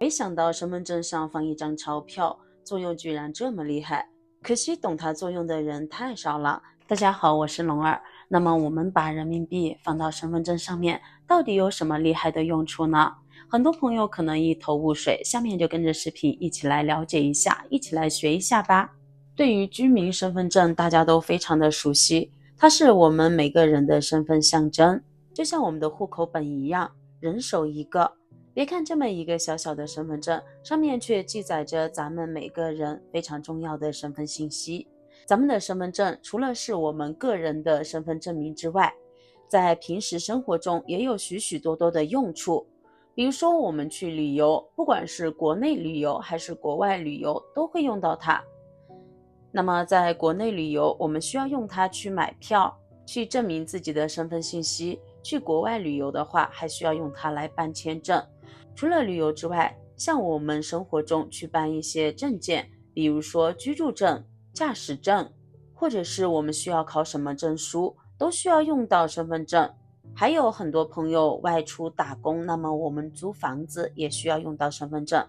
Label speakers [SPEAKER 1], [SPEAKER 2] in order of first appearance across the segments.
[SPEAKER 1] 没想到身份证上放一张钞票，作用居然这么厉害，可惜懂它作用的人太少了。大家好，我是龙儿。那么我们把人民币放到身份证上面，到底有什么厉害的用处呢？很多朋友可能一头雾水，下面就跟着视频一起来了解一下，一起来学一下吧。对于居民身份证，大家都非常的熟悉，它是我们每个人的身份象征，就像我们的户口本一样，人手一个。别看这么一个小小的身份证，上面却记载着咱们每个人非常重要的身份信息。咱们的身份证除了是我们个人的身份证明之外，在平时生活中也有许许多多的用处。比如说我们去旅游，不管是国内旅游还是国外旅游，都会用到它。那么在国内旅游，我们需要用它去买票，去证明自己的身份信息。去国外旅游的话，还需要用它来办签证。除了旅游之外，像我们生活中去办一些证件，比如说居住证、驾驶证，或者是我们需要考什么证书，都需要用到身份证。还有很多朋友外出打工，那么我们租房子也需要用到身份证。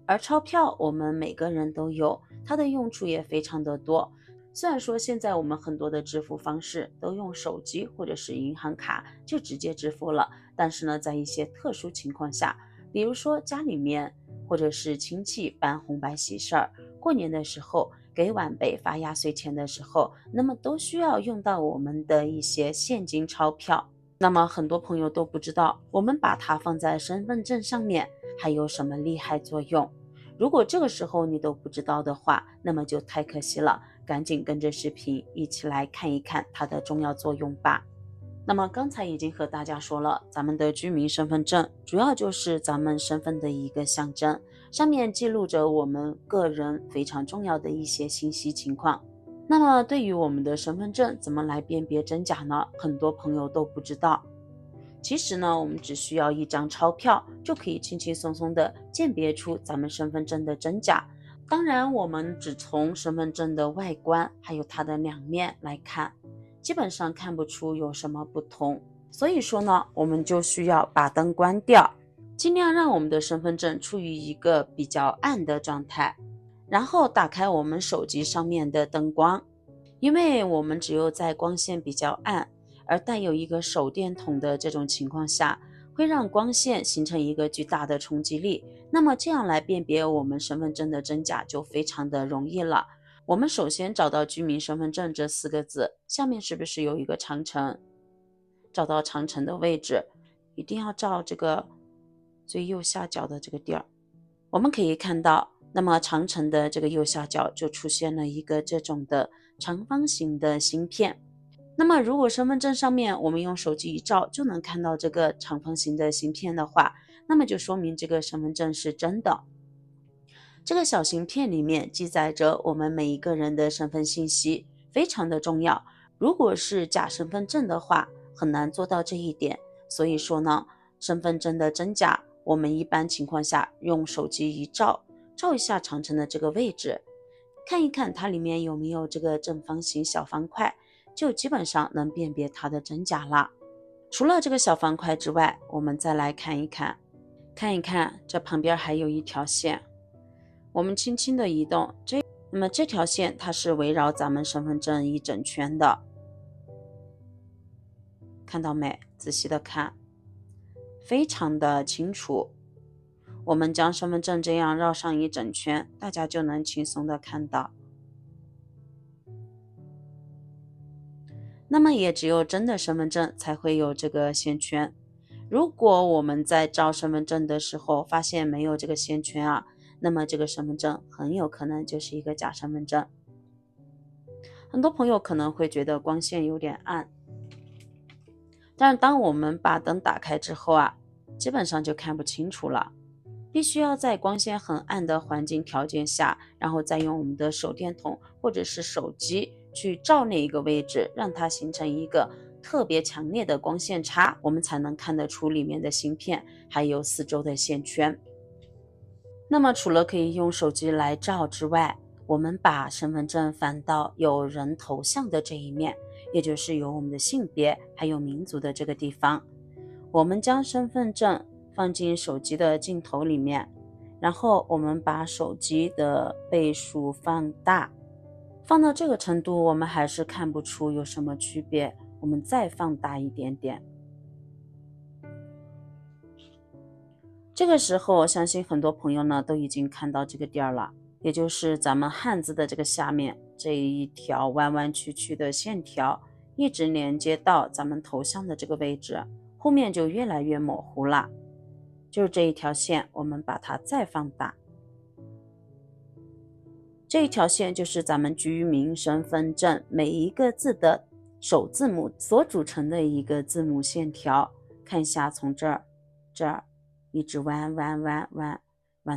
[SPEAKER 1] 而钞票我们每个人都有，它的用处也非常的多。虽然说现在我们很多的支付方式都用手机或者是银行卡就直接支付了，但是呢，在一些特殊情况下，比如说家里面或者是亲戚办红白喜事儿，过年的时候给晚辈发压岁钱的时候，那么都需要用到我们的一些现金钞票。那么很多朋友都不知道，我们把它放在身份证上面还有什么厉害作用。如果这个时候你都不知道的话，那么就太可惜了，赶紧跟着视频一起来看一看它的重要作用吧。那么刚才已经和大家说了，咱们的居民身份证主要就是咱们身份的一个象征，上面记录着我们个人非常重要的一些信息情况。那么对于我们的身份证怎么来辨别真假呢？很多朋友都不知道。其实呢，我们只需要一张钞票就可以轻轻松松的鉴别出咱们身份证的真假。当然，我们只从身份证的外观还有它的两面来看，基本上看不出有什么不同。所以说呢，我们就需要把灯关掉，尽量让我们的身份证处于一个比较暗的状态，然后打开我们手机上面的灯光，因为我们只有在光线比较暗而带有一个手电筒的这种情况下，会让光线形成一个巨大的冲击力，那么这样来辨别我们身份证的真假就非常的容易了。我们首先找到居民身份证这四个字，下面是不是有一个长城？找到长城的位置，一定要照这个最右下角的这个地儿。我们可以看到，那么长城的这个右下角就出现了一个这种的长方形的芯片。那么如果身份证上面我们用手机一照就能看到这个长方形的芯片的话，那么就说明这个身份证是真的。这个小芯片里面记载着我们每一个人的身份信息，非常的重要。如果是假身份证的话，很难做到这一点。所以说呢，身份证的真假，我们一般情况下用手机一照，照一下长城的这个位置，看一看它里面有没有这个正方形小方块，就基本上能辨别它的真假了。除了这个小方块之外，我们再来看一看这旁边还有一条线，我们轻轻的移动，那么这条线它是围绕咱们身份证一整圈的，看到没？仔细的看，非常的清楚。我们将身份证这样绕上一整圈，大家就能轻松的看到。那么也只有真的身份证才会有这个线圈。如果我们在照身份证的时候发现没有这个线圈啊，那么这个身份证很有可能就是一个假身份证。很多朋友可能会觉得光线有点暗，但是当我们把灯打开之后啊，基本上就看不清楚了。必须要在光线很暗的环境条件下，然后再用我们的手电筒或者是手机去照那一个位置，让它形成一个特别强烈的光线差，我们才能看得出里面的芯片还有四周的线圈。那么除了可以用手机来照之外，我们把身份证翻到有人头像的这一面，也就是有我们的性别还有民族的这个地方，我们将身份证放进手机的镜头里面，然后我们把手机的倍数放大，放到这个程度我们还是看不出有什么区别，我们再放大一点点。这个时候相信很多朋友呢都已经看到这个点了，也就是咱们汉字的这个下面这一条弯弯曲曲的线条一直连接到咱们头像的这个位置，后面就越来越模糊了。就是这一条线我们把它再放大，这一条线就是咱们居民身份证每一个字的首字母所组成的一个字母线条，看一下从这儿一直弯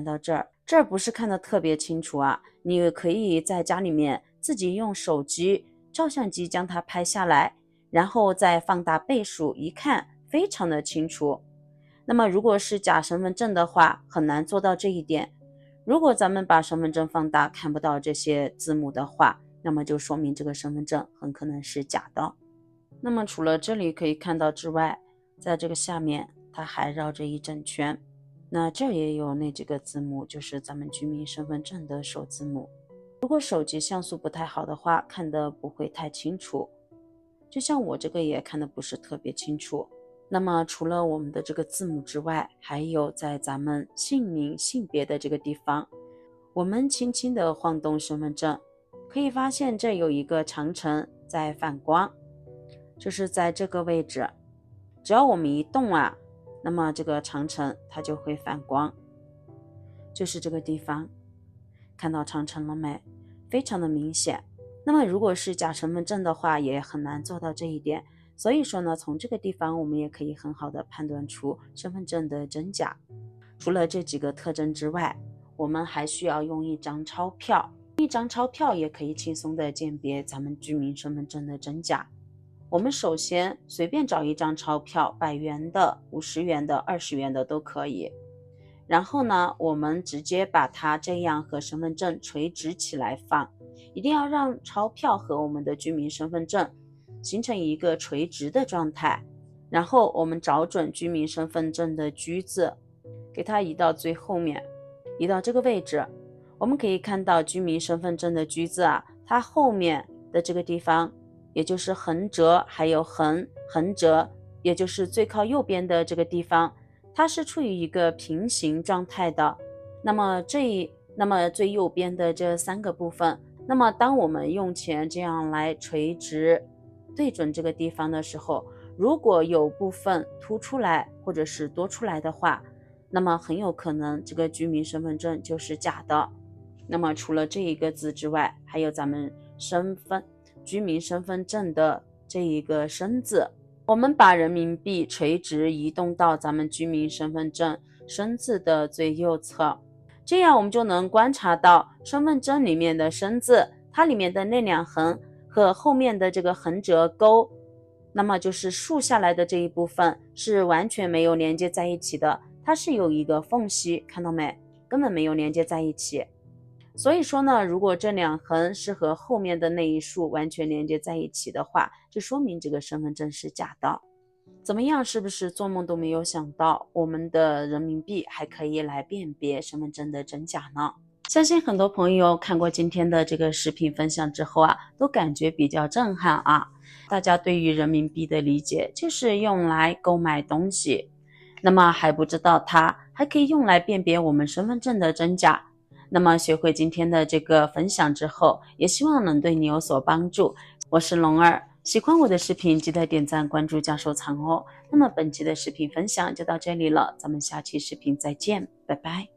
[SPEAKER 1] 到这儿，这儿不是看得特别清楚啊，你可以在家里面自己用手机照相机将它拍下来，然后再放大倍数，一看非常的清楚。那么如果是假身份证的话，很难做到这一点。如果咱们把身份证放大看不到这些字母的话，那么就说明这个身份证很可能是假的。那么除了这里可以看到之外，在这个下面它还绕着一整圈，那这也有那几个字母，就是咱们居民身份证的首字母。如果手机像素不太好的话，看得不会太清楚，就像我这个也看得不是特别清楚。那么除了我们的这个字母之外，还有在咱们姓名性别的这个地方，我们轻轻的晃动身份证，可以发现这有一个长城在反光，就是在这个位置，只要我们一动啊，那么这个长城它就会反光，就是这个地方，看到长城了没？非常的明显。那么如果是假身份证的话，也很难做到这一点。所以说呢，从这个地方我们也可以很好的判断出身份证的真假。除了这几个特征之外，我们还需要用一张钞票，一张钞票也可以轻松的鉴别咱们居民身份证的真假。我们首先随便找一张钞票，100元的、50元的、20元的都可以。然后呢，我们直接把它这样和身份证垂直起来放，一定要让钞票和我们的居民身份证形成一个垂直的状态。然后我们找准居民身份证的居字，给它移到最后面，移到这个位置。我们可以看到居民身份证的居字啊，它后面的这个地方，也就是横折还有横折，也就是最靠右边的这个地方，它是处于一个平行状态的。那么最右边的这3个部分，那么当我们用钱这样来垂直对准这个地方的时候，如果有部分凸出来或者是多出来的话，那么很有可能这个居民身份证就是假的。那么除了这一个字之外，还有咱们居民身份证的这一个生字，我们把人民币垂直移动到咱们居民身份证生字的最右侧，这样我们就能观察到身份证里面的生字，它里面的那2横和后面的这个横折钩，那么就是竖下来的这一部分是完全没有连接在一起的，它是有一个缝隙，看到没？根本没有连接在一起。所以说呢，如果这2横是和后面的那一竖完全连接在一起的话，就说明这个身份证是假的。怎么样，是不是做梦都没有想到我们的人民币还可以来辨别身份证的真假呢？相信很多朋友看过今天的这个视频分享之后啊，都感觉比较震撼啊。大家对于人民币的理解就是用来购买东西，那么还不知道它还可以用来辨别我们身份证的真假。那么学会今天的这个分享之后，也希望能对你有所帮助。我是龙儿，喜欢我的视频记得点赞、关注加收藏哦。那么本期的视频分享就到这里了，咱们下期视频再见，拜拜。